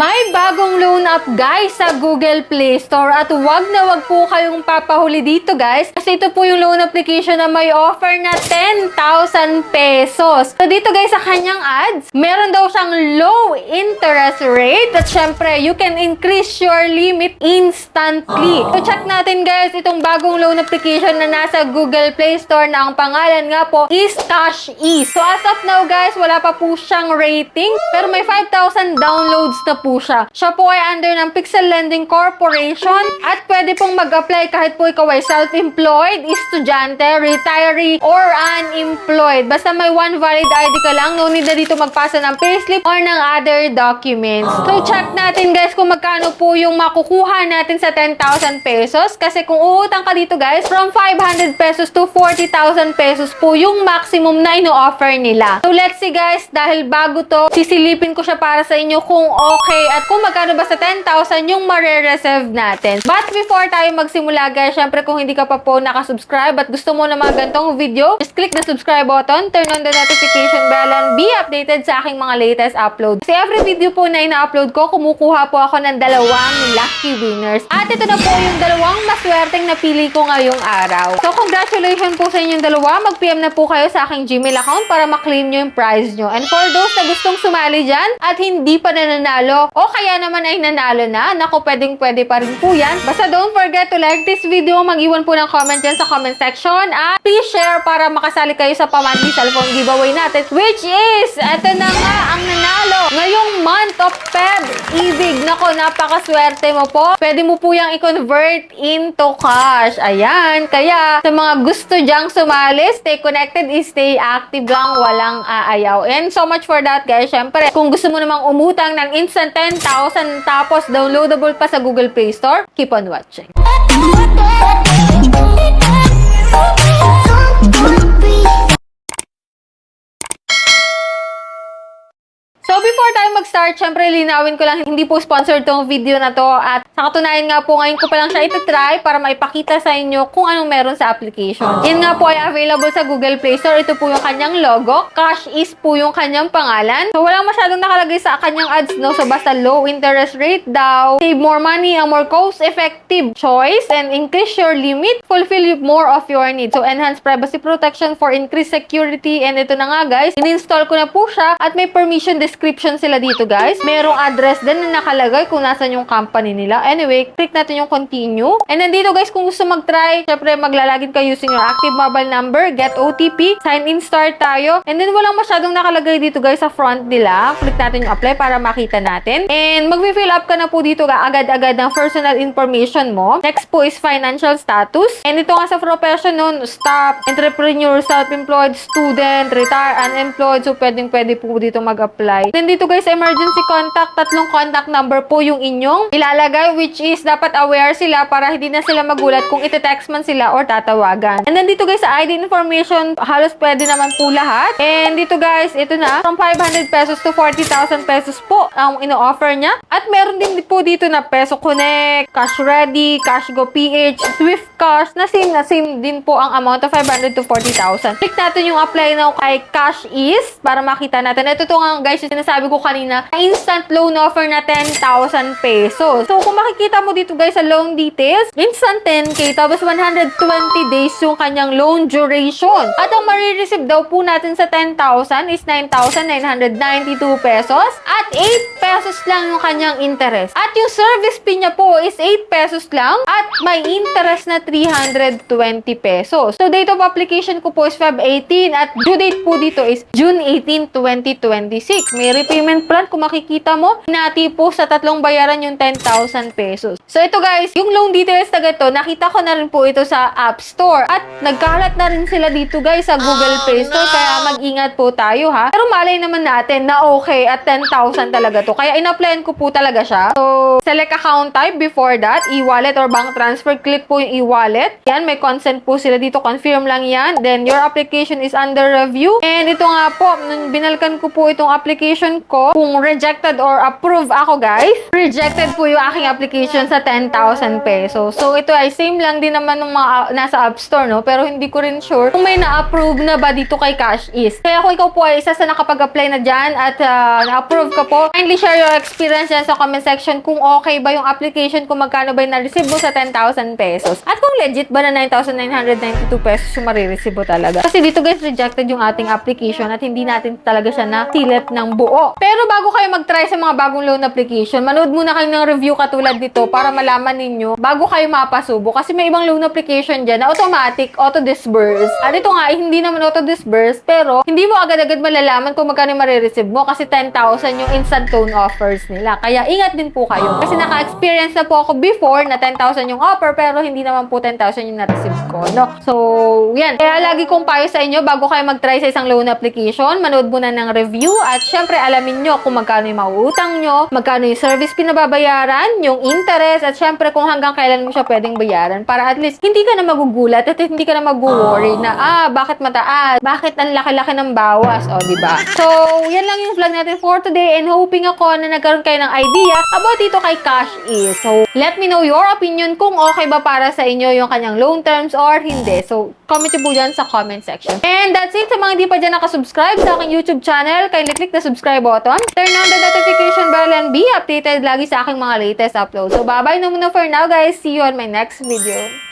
May bagong loan app guys sa Google Play Store at wag na wag po kayong papahuli dito guys kasi ito po yung loan application na may offer na 10,000 pesos. So dito guys sa kanyang ads, meron daw siyang low interest rate at syempre you can increase your limit instantly. So check natin guys itong bagong loan application na nasa Google Play Store na ang pangalan nga po is Cash Ease. So as of now guys, wala pa po siyang rating pero may 5,000 downloads na po siya. Siya po ay under ng Pixel Lending Corporation at pwede pong mag-apply kahit po ikaw ay self-employed, estudyante, retiree, or unemployed. Basta may one valid ID ka lang, no need na dito magpasa ng payslip or ng other documents. So check natin guys kung magkano po yung makukuha natin sa 10,000 pesos kasi kung uutang ka dito guys, from 500 pesos to 40,000 pesos po yung maximum na ino-offer nila. So let's see guys, dahil bago to, sisilipin ko siya para sa inyo kung okay at kung magkano ba sa 10,000 yung mare-reserve natin. But before tayo magsimula guys, syempre kung hindi ka pa po nakasubscribe at gusto mo na mga gantong video, just click the subscribe button, turn on the notification bell and be updated sa aking mga latest upload. Kasi every video po na ina-upload ko, kumukuha po ako ng 2 lucky winners. At ito na po yung 2 maswerteng napili ko ngayong araw. So congratulations po sa inyong 2, mag-PM na po kayo sa aking Gmail account para ma-claim nyo yung prize nyo. And for those na gustong sumali dyan at hindi pa nananalo o kaya naman ay nanalo na, naku, pwede pa rin po yan. Basta don't forget to like this video, mag-iwan po ng comment dyan sa comment section at please share para makasali kayo sa pamanli cellphone giveaway natin, which is, eto na nga ang nanalo ngayong month of Feb. Ibig, naku, napakaswerte mo po. Pwede mo po yung i-convert into cash. Ayan, kaya sa mga gusto dyang sumali, stay connected, stay active lang, walang aayaw. And so much for that guys. Syempre, kung gusto mo namang umutang ng instant 10,000 tapos downloadable pa sa Google Play Store, keep on watching. So before tayo mag-start, syempre linawin ko lang, hindi po sponsored tong video na to at sa katunayan nga po ngayon ko pa lang siya iti-try para maipakita sa inyo kung anong meron sa application. Yan nga po ay available sa Google Play Store. Ito po yung kanyang logo. Cash Ease po yung kanyang pangalan. So walang masyadong nakalagay sa kanyang ads, no? So basta low interest rate daw, save more money, a more cost-effective choice, and increase your limit, fulfill more of your needs. So enhance privacy protection for increased security. And ito na nga guys, in-install ko na po siya at may permission description sila dito guys. Merong address din na nakalagay kung nasan yung company nila. Anyway, click natin yung continue. And then dito guys, kung gusto mag-try, syempre maglalagin ka using your active mobile number, get OTP, sign in, start tayo. And then walang masyadong nakalagay dito guys sa front nila. Click natin yung apply para makita natin. And mag-fill up ka na po dito agad-agad ng personal information mo. Next po is financial status. And ito nga sa profession nun, staff, entrepreneur, self-employed, student, retire, unemployed. So pwede po dito mag-apply. Then dito guys, emergency contact, 3 contact number po yung inyong ilalagay, which is dapat aware sila para hindi na sila magulat kung iti-text man sila or tatawagan. And then dito guys, sa ID information, halos pwede naman po lahat. And dito guys, ito na, from 500 pesos to 40,000 pesos po ang ino-offer niya. At meron din po dito na Peso Connect, Cash Ready, Cash Go PH, Swift Cash, na same din po ang amount of 500 to 40,000. Click natin yung apply now kay Cash Ease para makita natin. Ito to nga guys, yung sinasabi ko kanina, instant loan offer na 10,000 pesos. So kung makikita mo dito guys sa loan details, instant 10K tapos 120 days yung kanyang loan duration. At ang marireceive daw po natin sa 10,000 is 9,992 pesos at 8 pesos lang yung kanyang interest. At yung service fee niya po is 8 pesos lang at may interest na 320 pesos. So date of application ko po is Feb 18 at due date po dito is June 18, 2026. May repayment plan kung makikita mo, hinati po sa 3 bayaran yung 10,000 pesos. So ito guys, yung loan details na ito, nakita ko na rin po ito sa App Store at nagkalat na rin sila dito guys sa Google Play Store, kaya mag-ingat po tayo ha. Pero malay naman natin na okay at 10,000 talaga to, kaya in-applyan ko po talaga siya. So select account type before that, e-wallet or bank transfer, click po yung e-wallet. Yan, may consent po sila dito, confirm lang yan. Then your application is under review. And ito nga po, nung binalkan ko po itong application ko, kung rejected or approve ako, guys. Rejected po yung aking application sa 10,000 pesos. So, ito ay same lang din naman ng mga nasa App Store, no? Pero hindi ko rin sure kung may na-approve na ba dito kay Cashies. Kaya kung ikaw po ay isa sa nakapag-apply na dyan at na-approve ka po, kindly share your experience dyan sa comment section kung okay ba yung application, kung magkano ba yung na-receive mo sa 10,000 pesos. At kung legit ba na 9,992 pesos yung marireceive mo talaga. Kasi dito, guys, rejected yung ating application at hindi natin talaga siya nasilip ng buo. Pero bago kayo mag-try sa mga bagong loan application, manood muna kayo ng review katulad nito para malaman ninyo bago kayo mapasubo. Kasi may ibang loan application dyan na automatic, auto-disburse. At ito nga, hindi naman auto-disburse, pero hindi mo agad-agad malalaman kung magkano yung marireceive mo kasi 10,000 yung instant loan offers nila. Kaya ingat din po kayo. Kasi naka-experience na po ako before na 10,000 yung offer, pero hindi naman po 10,000 yung na-receive ko, no? So, yan. Kaya lagi kong payo sa inyo, bago kayo mag-try sa isang loan application, manood muna ng review at syempre alamin nyo kung magkano yung mauutang nyo, magkano yung service pinababayaran, yung interest, at syempre kung hanggang kailan mo siya pwedeng bayaran para at least hindi ka na magugulat at hindi ka na mag-worry na, bakit mataas? Bakit ang laki-laki ng bawas? O, diba? So, yan lang yung vlog natin for today and hoping ako na nagkaroon kayo ng idea about dito kay Cashies. So, let me know your opinion kung okay ba para sa inyo yung kanyang loan terms or hindi. So, comment po dyan sa comment section. And that's it. Sa mga hindi pa dyan nakasubscribe sa aking YouTube channel, kindly click the subscribe button, turn on the notification bell, and be updated lagi sa aking mga latest uploads. So, bye-bye na muna for now, guys. See you on my next video.